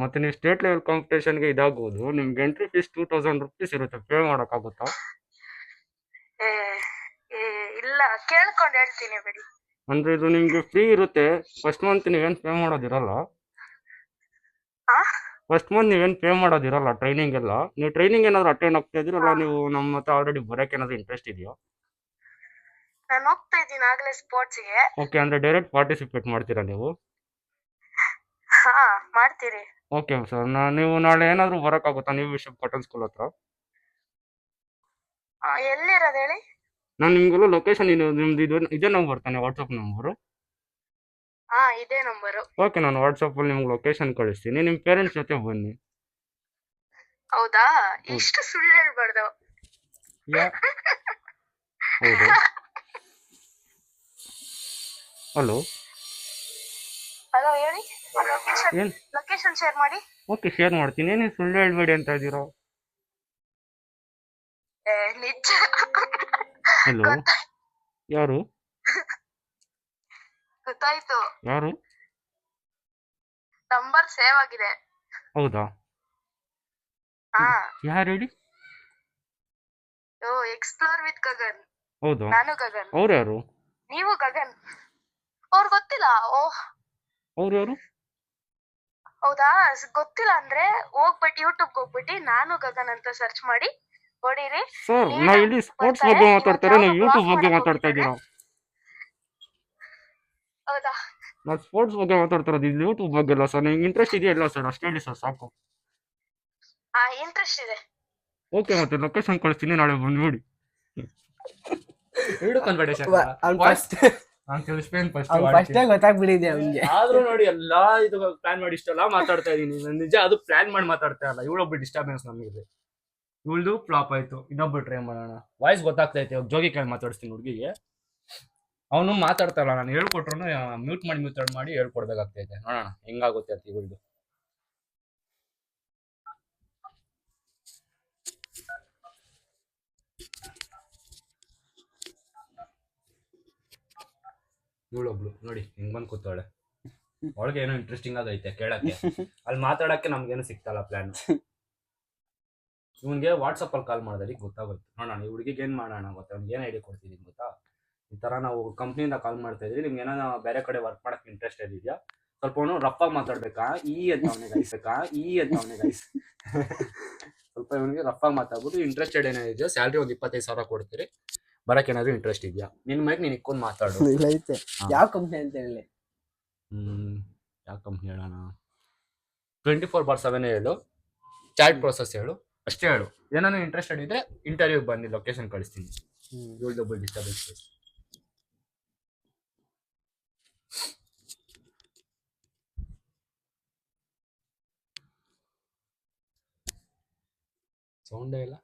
ಮತ್ತೆ ನೀವು ಸ್ಟೇಟ್ ಲೆವೆಲ್ ಕಾಂಪಿಟೇಷನ್ಗೆ ಇದಾಗ್ಬೋದು. ನಿಮ್ಗೆ ಎಂಟ್ರಿ ಫೀಸ್ 2000 ರುಪೀಸ್ ಇರುತ್ತೆ. ಪೇ ಮಾಡೋಕ್ಕಾಗುತ್ತಾ? ಏ ಏ, ಇಲ್ಲ ಕೇಳ್ಕೊಂಡು ಹೇಳ್ತೀನಿ ಬಿಡಿ. ಅಂದ್ರೆ ಇದು ನಿಮ್ಗೆ ಫ್ರೀ ಇರುತ್ತೆ. ಫಸ್ಟ್ ಮಂತ್ ನೀವೇನು ಪೇ ಮಾಡೋದಿರಲ್ಲ. ಹಾ ಫಸ್ಟ್ ಮಂತ್ ನೀವೇನು ಪೇ ಮಾಡೋದಿರಲ್ಲ ಟ್ರೈನಿಂಗ್ ಎಲ್ಲ. ನೀವು ಟ್ರೈನಿಂಗ್ ಏನಾದ್ರು ಅಟೆಂಡ್ ಆಗ್ತಾ ಇದ್ದೀರಲ್ಲ, ನೀವು ನಮ್ಮ ಹತ್ರ ಆಲ್ರೆಡಿ ಬರೋಕೆ ಏನಾದ್ರು ಇಂಟ್ರೆಸ್ಟ್ ಇದೆಯಾ? ನಾನು ಹೋಗ್ತಾ ಇದ್ದೀನಿ ಆಗ್ಲೇ ಸ್ಪೋರ್ಟ್ಸ್ಗೆ. ಓಕೆ, ಅಂದರೆ ಡೈರೆಕ್ಟ್ ಪಾರ್ಟಿಸಿಪೇಟ್ ಮಾಡ್ತೀರಾ ನೀವು? ಹಾ ಮಾಡ್ತೀರಿ. ಓಕೆ ಸರ್, ನೀವು ನಾಳೆ ಏನಾದರೂ ಬರೋಕ್ಕಾಗುತ್ತಾ ನೀವು ಬಿಷಪ್ ಕಾಟನ್ ಸ್ಕೂಲ್ ಹತ್ರ? ಎಲ್ಲಿರೋದು ಹೇಳಿ? ನಾನು ನಿಮಗೆಲ್ಲ ಲೊಕೇಶನ್ ನಿಮ್ದು ಇದೇ ನಂಬರ್ ತಾನೆ, ವಾಟ್ಸಪ್ ನಂಬರು? ಹಾ ಇದೇ ನಂಬರು. ಓಕೆ, ನಾನು ವಾಟ್ಸಪ್ಪಲ್ಲಿ ನಿಮ್ಗೆ ಲೊಕೇಶನ್ ಕಳಿಸ್ತೀನಿ. ನಿಮ್ಮ ಪೇರೆಂಟ್ಸ್ ಜೊತೆ ಬನ್ನಿ. ಹೌದಾ? ಇಷ್ಟು ಸುಳ್ಳು ಹೇಳ್ಬಾರ್ದು. ಹೌದು. ಹಲೋ ಹಲೋ ಹೇಳಿ. ಏನು? ಲೊಕೇಶನ್ ಶೇರ್ ಮಾಡಿ. ಓಕೆ, ಶೇರ್ ಮಾಡ್ತೀನಿ. ಏನು ಸುಳ್ಳು ಹೇಳ್ಬೇಡಿ ಅಂತ ಇದ್ದೀರಾ? ನಿಜ. ಹಲೋ, ಯಾರು? ಗೊತ್ತಾಯ್ತು. ಯಾರು? ನಂಬರ್ ಸೇವ್ ಆಗಿದೆ. ಹೌದಾ? ಹಾ ಯಾರು ಹೇಳಿ? Explore with Gagan. ಹೌದಾ? ನಾನು ಗಗನ್. ಅವ್ರು ಯಾರು? ನೀವು ಗಗನ್. ಅವ್ರು ಗೊತ್ತಿಲ್ಲ? ಓಹ್ ಅವ್ರು ಯಾರು? ಹೌದಾ? ಗೊತ್ತಿಲ್ಲ ಅಂದ್ರೆ ಹೋಗ್ಬಿಟ್ಟು ಯೂಟ್ಯೂಬ್ಗೆ ಹೋಗ್ಬಿಟ್ಟು ನಾನು ಗಗನ್ ಅಂತ ಸರ್ಚ್ ಮಾಡಿ ಹೊಡೀರಿ. ಸರ್, ನಾವು ಇಲ್ಲಿ ಸ್ಪೋರ್ಟ್ಸ್ ಬಗ್ಗೆ ಮಾತಾಡ್ತಾರೆ, ನೀವು ಯೂಟ್ಯೂಬ್ ಬಗ್ಗೆ ಮಾತಾಡ್ತಾ ಇದ್ದೀರಾ. ಹೌದಾ? ನಾವು ಸ್ಪೋರ್ಟ್ಸ್ ಬಗ್ಗೆ ಮಾತಾಡ್ತಿರೋದು, ಇದು ಯೂಟ್ಯೂಬ್ ಬಗ್ಗೆ ಅಲ್ಲ ಸರ್. ನಿಮ್ಗೆ ಇಂಟ್ರೆಸ್ಟ್ ಇದೆಯಾ ಇಲ್ಲ ಸರ್? ಅಷ್ಟೇ ಹೇಳಿ ಸರ್, ಸಾಕು. ಇಂಟ್ರೆಸ್ಟ್ ಇದೆ. ಓಕೆ, ಮತ್ತೆ ಲೊಕೇಶನ್ ಕಳಿಸ್ತೀನಿ, ನಾಳೆ ಬಂದ್ಬಿಡಿ. ಗೊತ್ತಾಗ್ಬಿಟ್ಟಿದೆ ಅವ್ನಿಗೆ. ಆದ್ರೂ ನೋಡಿ ಎಲ್ಲಾ ಇದು ಪ್ಲಾನ್ ಮಾಡಿ ಇಷ್ಟೆಲ್ಲ ಮಾತಾಡ್ತಾ ಇದೀನಿ. ನಾನು ನಿಜ ಅದು ಪ್ಲಾನ್ ಮಾಡಿ ಮಾತಾಡ್ತಾ ಇಲ್ಲ. ಇವಳೊಬ್ರು ಡಿಸ್ಟರ್ಬೆನ್ಸ್ ನಮಗೆ. ಇವಳ್ದು ಫ್ಲಾಪ್ ಆಯ್ತು, ಇನ್ನೊಬ್ರು ಟ್ರೈ ಮಾಡೋಣ. ವಾಯ್ಸ್ ಗೊತ್ತಾಗ್ತೈತೆ. ಇವಾಗ ಜೋಗಿ ಕೇಳಿ ಮಾತಾಡಿಸ್ತೀನಿ ಹುಡುಗಿಗೆ. ಅವನು ಮಾತಾಡ್ತಾ ಇಲ್ಲ. ನಾನು ಹೇಳ್ಕೊಟ್ರು ಮ್ಯೂಟ್ ಮಾಡಿ ಹೇಳ್ಕೊಡ್ಬೇಕಾಗ್ತೈತೆ. ನೋಡೋಣ ಹೆಂಗಾಗುತ್ತೆ ಅಂತ ಇವಳ್ದು. ಇವಳೊಬ್ಳು ನೋಡಿ ಹೆಂಗ್ ಬಂದ್ ಕೂತಾಳೆ. ಒಳಗೆ ಏನೋ ಇಂಟ್ರೆಸ್ಟಿಂಗ್ ಆಗೈತೆ ಕೇಳಕ್ಕೆ. ಅಲ್ಲಿ ಮಾತಾಡಕ್ಕೆ ನಮ್ಗೇನು ಸಿಗ್ತಲ್ಲ ಪ್ಲಾನ್. ಇವನ್ಗೆ ವಾಟ್ಸಪ್ ಅಲ್ಲಿ ಕಾಲ್ ಮಾಡಿದ್ರೆ ಗೊತ್ತಾಗೋಯ್ತು. ನೋಡೋಣ ಈ ಹುಡುಗಿಗೆ ಏನ್ ಮಾಡೋಣ ಗೊತ್ತಾ? ಅವ್ನಿಗೆ ಏನ್ ಐಡಿಯಾ ಕೊಡ್ತಿದೀನಿ ಗೊತ್ತಾ? ಈ ತರ ನಾವು ಕಂಪ್ನಿಯಿಂದ ಕಾಲ್ ಮಾಡ್ತಾ ಇದ್ರಿ, ನಿಮ್ಗೆ ಏನೋ ಬೇರೆ ಕಡೆ ವರ್ಕ್ ಮಾಡಕ್ಕೆ ಇಂಟ್ರೆಸ್ಟ್ ಇದೆಯಾ? ಸ್ವಲ್ಪ ಅವನು ರಫ್ ಆಗಿ ಮಾತಾಡ್ಬೇಕಾ? ಅಂತ ಅವನಿಗೆ ಸ್ವಲ್ಪ ಇವನಿಗೆ ರಫ್ ಆಗಿ ಮಾತಾಡ್ಬಿಟ್ಟು ಇಂಟ್ರೆಸ್ಟೆಡ್ ಏನಿದೆಯೋ ಸ್ಯಾಲ್ರಿ ಒಂದು 25,000 ಕೊಡ್ತೀರಿ, ಬರಕ್ಕೆ ಏನಾದ್ರು ಇಂಟ್ರೆಸ್ಟ್ ಇದೆಯಾ? ನಿನ್ ಮೈಕ್ ನೀನ್ ಇಕ್ಕೊಂಡ್ ಮಾತಾಡು. ಯಾವ ಕಂಪ್ನಿ ಅಂತ ಹೇಳಿ? ಯಾವ ಕಂಪ್ನಿ ಹೇಳೋಣ? 24/7 ಹೇಳು, ಚಾಟ್ ಪ್ರೊಸೆಸ್ ಹೇಳು, ಅಷ್ಟೇ ಹೇಳು. ಏನಾದ್ರು ಇಂಟ್ರೆಸ್ಟೆಡ್ ಇದ್ರೆ ಇಂಟರ್ವ್ಯೂ ಬನ್ನಿ, ಲೊಕೇಶನ್ ಕಳಿಸ್ತೀನಿ. Double disturbance. ಸೌಂಡೇ ಇಲ್ಲ,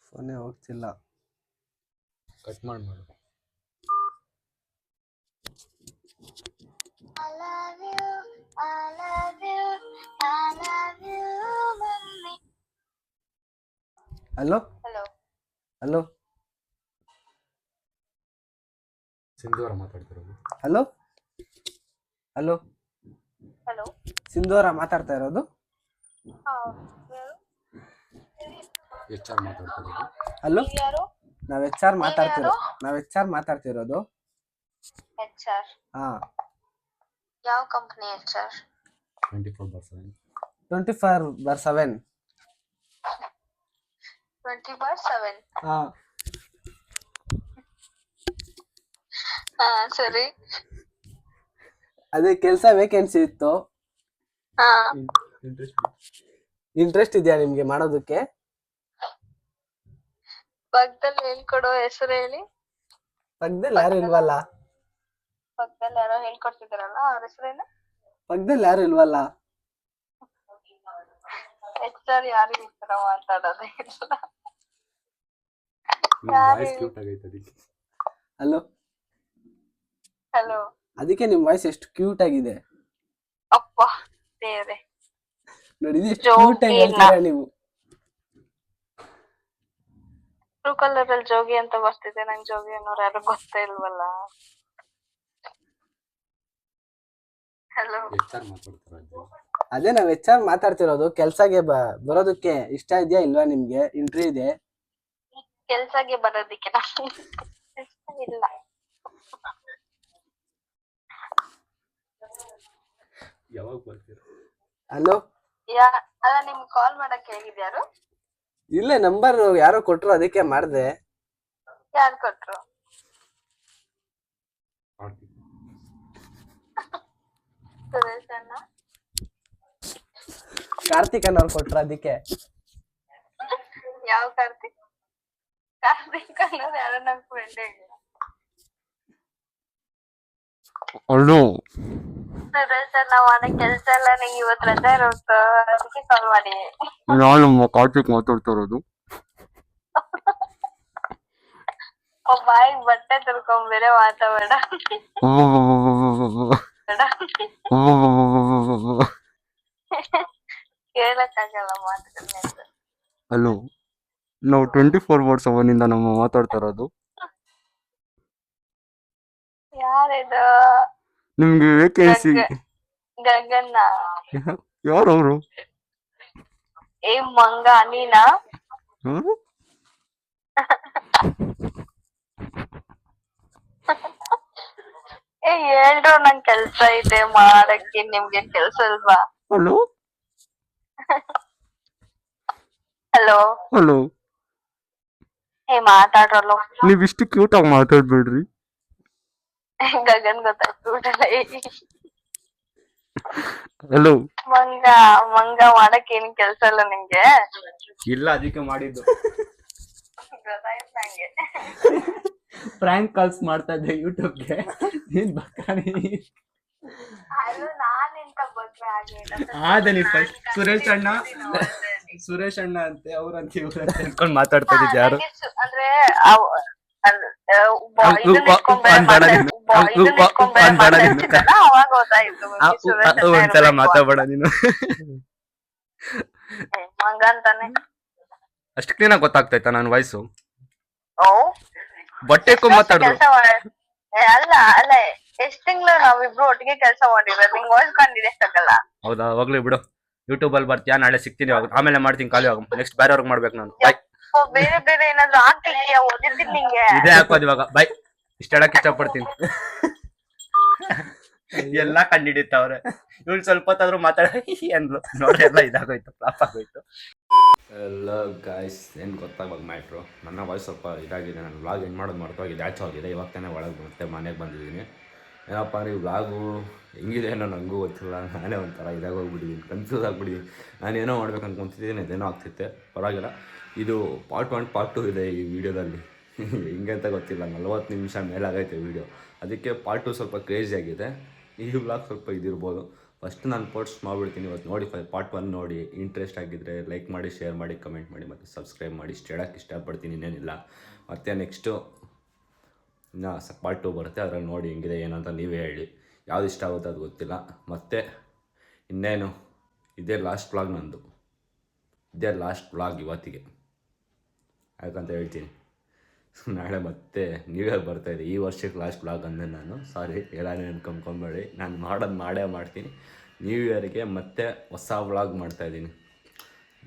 ಫೋನೇ ಹೋಗ್ತಿಲ್ಲ. ಕಟ್ ಮಾಡು. ಹಲೋ ಹಲೋ ಸಿಂಧು ಅವರ ಮಾತಾಡ್ತಿರೋದು. ಹಲೋ ಹಲೋ ಹಲೋ ಸಿಂಧು ಅವರ ಮಾತಾಡ್ತಾ ಇರೋದು? HR ಮಾತಾಡ್ತಿರೋದು. ಹಲೋ, ಯಾರು? ನಾವ್ HR ಮಾತಾಡ್ತಿರೋದು. HR? ಹಾ. ಯಾವ ಕಂಪನಿ HR? 24/7. 24/7. 20/7? ಹಾ ಸರಿ. ಅದೇ ಕೆಲಸ ವೇಕೆನ್ಸಿ ಇತ್ತು. ಇಂಟ್ರೆಸ್ಟ್ ಇದೆಯಾ ನಿಮ್ಗೆ ಮಾಡೋದಕ್ಕೆ? ಪಕ್ಕದಲ್ಲಿ ಹೇಳ್ಕೊಡೋ ಹೆಸರು ಹೇಳಿ. ಪಕ್ಕದಲ್ಲಿ ಯಾರು ಇಲ್ವಲ್ಲ? ಪಕ್ಕದಲ್ಲಿ ಯಾರೋ ಹೇಳ್ಕೊಡ್ತಿದಾರಲ್ಲ, ಅವ್ರ ಹೆಸರೇನು? ಪಕ್ಕದಲ್ಲಿ ಯಾರು ಇಲ್ವಲ್ಲ? HR ಯಾರು ಈ ತರ ಮಾತಾಡೋದೇ ಇಲ್ಲ. Hello hello. ಅದಕ್ಕೆ ನಿಮ್ ವಾಯ್ಸ್ ಎಷ್ಟು ಕ್ಯೂಟ್ ಆಗಿದೆ. ಅಪ್ಪ ದೇವ್ರೆ, ನೋಡಿ ಎಷ್ಟು ಕ್ಯೂಟ್ ಆಗಿ ಹೇಳ್ತೀರಾ ನೀವು. ಬ್ಲೂ ಕಲರ್ ಅಲ್ಲಿ ಜೋಗಿ ಅಂತ ಬರ್ತಿದೆ, ನಂಗೆ ಜೋಗಿ ಅನ್ನೋರು ಯಾರು ಗೊತ್ತೇ ಇಲ್ವಲ್ಲ. ಹಲೋ. ಅದೇ ನಾವ್ HR ಮಾತಾಡ್ತಿರೋದು. ಕೆಲ್ಸಗೆ ಬರೋದಕ್ಕೆ ಇಷ್ಟ ಇದೆಯಾ ಇಲ್ವಾ ನಿಮ್ಗೆ? ಇಂಟರ್ವ್ಯೂ ಇದೆ. ಕೆಲ್ಸಕ್ಕೆ ಬರೋದಿಕ್ಕೆ ಇಷ್ಟ ಇಲ್ಲ. ಹಲೋ, ಅಲ್ಲ ನಿಮ್ಗೆ ಕಾಲ್ ಮಾಡಕ್ ಹೇಳಿದ್ಯಾರು? ಇಲ್ಲೇ ನಂಬರ್ ಯಾರೋ ಕೊಟ್ರು, ಅದಕ್ಕೆ ಮಾಡ್ದೆ. ಯಾರು ಕೊಟ್ರು? ಸುರೇಶ್ ಅಣ್ಣ. ಕಾರ್ತಿಕ್ ಅನ್ನೋರು ಕೊಟ್ರು, ಅದಕ್ಕೆ. ಯಾವ ಕಾರ್ತಿಕ್? ಕಾರ್ತಿಕ್ ಅನ್ನೋರು ಯಾರೋ ನನ್ ಫ್ರೆಂಡ್ ಇಲ್ಲ. ಸುರೇಶ್ ಅಣ್ಣ ಮಾಡೋ ಕೆಲ್ಸ ಎಲ್ಲ ನಂಗೆ ಇವತ್ತು ರಜೆ ಇರುತ್ತೆ, ಅದಕ್ಕೆ ಕಾಲ್ ಮಾಡಿ. ನಾನು ಕಾರ್ತಿಕ್ ಮಾತಾಡ್ತಾ ಇರೋದು. ಬಾಯಿಗೆ ಬಟ್ಟೆ ತುರ್ಕೊಂಡ್ ಬೇರೆ ಮಾತಾಡ. ಕೇಳಕ್ಕಾಗಲ್ಲ ಮಾತುಗಳನ್ನ. ಹಲೋ, ನಾವು 24/7 ಇಂದ ನಮ್ಮ ಮಾತಾಡ್ತಾ ಇರೋದು. ಯಾರಿದು? ನಿಮ್ಗೆ ವೇಕೆನ್ಸಿ ಗಗನ್ನ. ಯಾರವ್ರು? ಏ ಮಂಗ ನೀನಾ? ಏ ಹೇಳ್ರು, ನಂಗ್ ಕೆಲ್ಸ ಇದೆ ಮಾಡಕ್ಕೆ. ನಿಮ್ಗೆ ಕೆಲ್ಸ ಇಲ್ವಾ? ಹಲೋ ಹಲೋ ಹಲೋ, ಏ ಮಾತಾಡ್ರಲ್ಲೋ. ನೀವ್ ಇಷ್ಟು ಕ್ಯೂಟ್ ಆಗಿ ಮಾತಾಡ್ಬೇಡ್ರಿ. ಗಗನ್ ಗೊತ್ತಾಯ್ತು. ಹಲೋ, ಮಂಗ ಮಂಗ ಮಾಡಕ್ ಏನ್ ಕೆಲ್ಸ ಇಲ್ಲ ನಿಮ್ಗೆ? ಇಲ್ಲ, ಅದಕ್ಕೆ ಮಾಡಿದ್ದು. ಗೊತ್ತಾಯ್ತು ನಂಗೆ. ಪ್ರ್ಯಾಂಕ್ ಕಾಲ್ಸ್ ಮಾಡ್ತಾ ಇದ್ದೆ ಯೂಟ್ಯೂಬ್ಗೆ. ನೀನ್ ಬಕ್ಕಾನಿ ಅದು ನಾನ್ ಎಂತ ಬಗ್ಗೆ ಆದಲ್ಲಿ ಫಸ್ಟ್ ಸುರೇಶ್ ಅಣ್ಣ ಅಂತೆ, ಅವ್ರಂತ ಇವ್ರಂತ ಅನ್ಕೊಂಡ್ ಮಾತಾಡ್ತಾ ಇದ್ದಿದ್ದು ಯಾರು? ಅಂದ್ರೆ ಒಂದ್ಸಲ ಮಾತಾಡ್ಬೇಡ ನೀನು. ಮಂಗ ಅಂತಾನೆ ಅಷ್ಟು ಕ್ಲೀನಾಗಿ ಗೊತ್ತಾಗ್ತಾಯ್ತಾ ನನ್ನ ವಾಯ್ಸು? ಓ ಬಟ್ಟೆ ಮಾತಾಡ್ದು. ಅಲ್ಲ ಅಲ್ಲ, ಎಷ್ಟ್ ತಿಂಗಳು ನಾವಿಬ್ರು ಒಟ್ಟಿಗೆ ಕೆಲಸ ಮಾಡಿರೋದು. ನಿಂಗ್ ವಾಯ್ಸ್ ಕಂಡಿಡಿಯಕ್ಕಾಗಲ್ಲ. ಹೌದಾ, ಹೋಗ್ಲಿ ಬಿಡು. ಯೂಟ್ಯೂಬ್ ಅಲ್ಲಿ ಬರ್ತೀಯಾ? ನಾಳೆ ಸಿಗ್ತೀನಿ, ಆಮೇಲೆ ಮಾಡ್ತೀನಿ. ಖಾಲಿ ಆಗ ನೆಕ್ಸ್ಟ್ ಬೇರೆಯವ್ರಿಗೆ ಮಾಡ್ಬೇಕು ನಾನು. ಬಾಯ್. ಬೇರೆ ಬೇರೆ ಏನಾದ್ರು ಆಗ್ತಿದ್ಯಾ? ಓದಿರ್ತೀನಿ ನಿಂಗೆ. ಇದೇ ಹಾಕೋದು ಇವಾಗ. ಬಾಯ್. ಇಷ್ಟ ಹೇಳಕ್ ಇಷ್ಟಪಡ್ತೀನಿ. ಎಲ್ಲಾ ಕಂಡಿಡಿತಾವ್ರೆ. ಇವ್ಳು ಸ್ವಲ್ಪ ಹೊತ್ತಾದ್ರೂ ಮಾತಾಡ ಅಂದ್ಲು. ನೋಡ್ರಿ, ಎಲ್ಲ ಇದಾಗೋಯ್ತು, ಫ್ಲಾಪ್ ಆಗೋಯ್ತು. ಎಲ್ಲ ಗಾಯ್ಸ್, ಏನು ಗೊತ್ತಾಗ್ವಾಗ ಮ್ಯಾಟ್ರು. ನನ್ನ ವಾಯ್ಸ್ ಸ್ವಲ್ಪ ಇದಾಗಿದೆ. ನಾನು ವ್ಲಾಗ್ ಏನು ಮಾಡೋದು ಮರ್ತೋಗಿದೆ, ಆಚೆ ಹೋಗಿದೆ. ಇವಾಗ ತಾನೇ ಒಳಗೆ ಮತ್ತೆ ಮನೆಗೆ ಬಂದಿದ್ದೀನಿ. ಏನಪ್ಪ ಅಂದರೆ ಈ ವ್ಲಾಗು ಹೆಂಗಿದೆ ಅನ್ನೋ ನನಗೂ ಗೊತ್ತಿಲ್ಲ. ನಾನೇ ಒಂಥರ ಇದಾಗೋಗ್ಬಿಟ್ಟಿದ್ದೀನಿ, ಕನ್ಫ್ಯೂಸ್ ಆಗಿಬಿಟ್ಟಿದ್ದೀನಿ. ನಾನೇನೋ ಮಾಡ್ಬೇಕು ಅನ್ಕೊಂತಿದ್ದೀನಿ, ಅದೇನೋ ಆಗ್ತಿತ್ತೆ. ಪರವಾಗಿಲ್ಲ. ಇದು ಪಾರ್ಟ್ 1 ಪಾರ್ಟ್ 2 ಇದೆ ಈ ವಿಡಿಯೋದಲ್ಲಿ. ಹಿಂಗೆ ಅಂತ ಗೊತ್ತಿಲ್ಲ, 40 ನಿಮಿಷ ಮೇಲಾಗೈತೆ ವೀಡಿಯೋ. ಅದಕ್ಕೆ ಪಾರ್ಟ್ 2 ಸ್ವಲ್ಪ ಕ್ರೇಜಿ ಆಗಿದೆ. ಈ ವ್ಲಾಗ್ ಸ್ವಲ್ಪ ಇದಿರ್ಬೋದು. ಫಸ್ಟ್ ನಾನು ಪೋಸ್ಟ್ ಮಾಡಿಬಿಡ್ತೀನಿ ಇವತ್ತು. ನೋಡಿ, ಪಾರ್ಟ್ 1 ನೋಡಿ. ಇಂಟ್ರೆಸ್ಟ್ ಆಗಿದ್ದರೆ ಲೈಕ್ ಮಾಡಿ, ಶೇರ್ ಮಾಡಿ, ಕಮೆಂಟ್ ಮಾಡಿ, ಮತ್ತು ಸಬ್ಸ್ಕ್ರೈಬ್ ಮಾಡಿ. ಇಷ್ಟು ಹೇಳೋಕ್ಕೆ ಇಷ್ಟಪಡ್ತೀನಿ, ಇನ್ನೇನಿಲ್ಲ. ಮತ್ತು ನೆಕ್ಸ್ಟು ಇನ್ನು ಪಾರ್ಟ್ 2 ಬರುತ್ತೆ, ಅದ್ರಲ್ಲಿ ನೋಡಿ ಹೆಂಗಿದೆ ಏನು ಅಂತ ನೀವೇ ಹೇಳಿ. ಯಾವ್ದು ಇಷ್ಟ ಆಗುತ್ತೆ ಅದು ಗೊತ್ತಿಲ್ಲ. ಮತ್ತು ಇನ್ನೇನು, ಇದೇ ಲಾಸ್ಟ್ ವ್ಲಾಗ್ ನಂದು. ಇದೇ ಲಾಸ್ಟ್ ವ್ಲಾಗ್ ಇವತ್ತಿಗೆ, ಯಾಕಂತ ಹೇಳ್ತೀನಿ. ನಾಳೆ ಮತ್ತೆ ನ್ಯೂ ಇಯರ್ ಬರ್ತಾಯಿದೆ. ಈ ವರ್ಷಕ್ಕೆ ಲಾಸ್ಟ್ ವ್ಲಾಗ್ ಅಂದೆ ನಾನು. ಸಾರಿ, ಎಲ್ಲಾನು ಅನ್ಕೊಂಬೇಡಿ. ನಾನು ಮಾಡೇ ಮಾಡ್ತೀನಿ. ನ್ಯೂ ಇಯರ್ಗೆ ಮತ್ತೆ ಹೊಸ ವ್ಲಾಗ್ ಮಾಡ್ತಾಯಿದ್ದೀನಿ.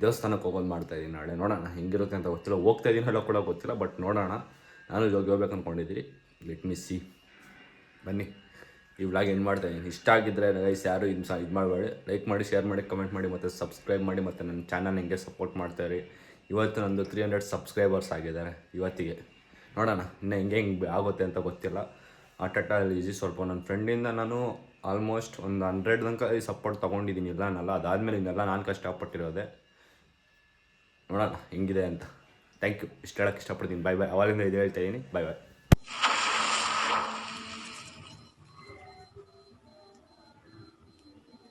ದೇವಸ್ಥಾನಕ್ಕೆ ಹೋಗೋದು ಮಾಡ್ತಾಯಿದ್ದೀನಿ ನಾಳೆ. ನೋಡೋಣ ಹೆಂಗಿರುತ್ತೆ ಅಂತ ಗೊತ್ತಿಲ್ಲ. ಹೋಗ್ತಾಯಿದ್ದೀನಿ ಅಲ್ಲ ಕೂಡ ಗೊತ್ತಿಲ್ಲ, ಬಟ್ ನೋಡೋಣ. ನಾನು ಇವಾಗ ಹೋಗ್ಬೇಕು ಅಂದ್ಕೊಂಡಿದ್ದೀನಿ. Let me C. ಬನ್ನಿ, ಈ ವ್ಲಾಗ್ ಏನು ಮಾಡ್ತಾಯಿದ್ದೀನಿ. ಇಷ್ಟ ಆಗಿದ್ದರೆ ಗೈಸ್ ಯಾರು ಇದು ಮಾಡಬೇಡಿ. ಲೈಕ್ ಮಾಡಿ, ಶೇರ್ ಮಾಡಿ, ಕಮೆಂಟ್ ಮಾಡಿ, ಮತ್ತು ಸಬ್ಸ್ಕ್ರೈಬ್ ಮಾಡಿ. ಮತ್ತು ನನ್ನ ಚಾನಲ್ ಹಿಂಗೆ ಸಪೋರ್ಟ್ ಮಾಡ್ತಾಯಿರಿ. ಇವತ್ತು ನಂದು 300 ಸಬ್ಸ್ಕ್ರೈಬರ್ಸ್ ಆಗಿದ್ದಾರೆ ಇವತ್ತಿಗೆ. ನೋಡೋಣ ಇನ್ನು ಹೆಂಗೆ ಆಗುತ್ತೆ ಅಂತ ಗೊತ್ತಿಲ್ಲ. ಆಟಲ್ಲಿ ಈಸಿ ಸ್ವಲ್ಪ. ನನ್ನ ಫ್ರೆಂಡಿಂದ ನಾನು ಆಲ್ಮೋಸ್ಟ್ ಒಂದು 100 ತನಕ ಸಪೋರ್ಟ್ ತೊಗೊಂಡಿದ್ದೀನಿ. ಇಲ್ಲನಲ್ಲ, ಅದಾದಮೇಲೆ ಇನ್ನೆಲ್ಲ ನಾನು ಕಷ್ಟಪಟ್ಟಿರೋದೆ. ನೋಡೋಣ ಹೆಂಗಿದೆ ಅಂತ. Thank you. ಇಷ್ಟು ಹೇಳೋಕ್ಕೆ ಇಷ್ಟಪಡ್ತೀನಿ. ಬಾಯ್ ಬಾಯ್. ಅವಾಗಿಂದ ಇದು ಹೇಳ್ತಾಯಿದ್ದೀನಿ. ಬಾಯ್ ಬಾಯ್.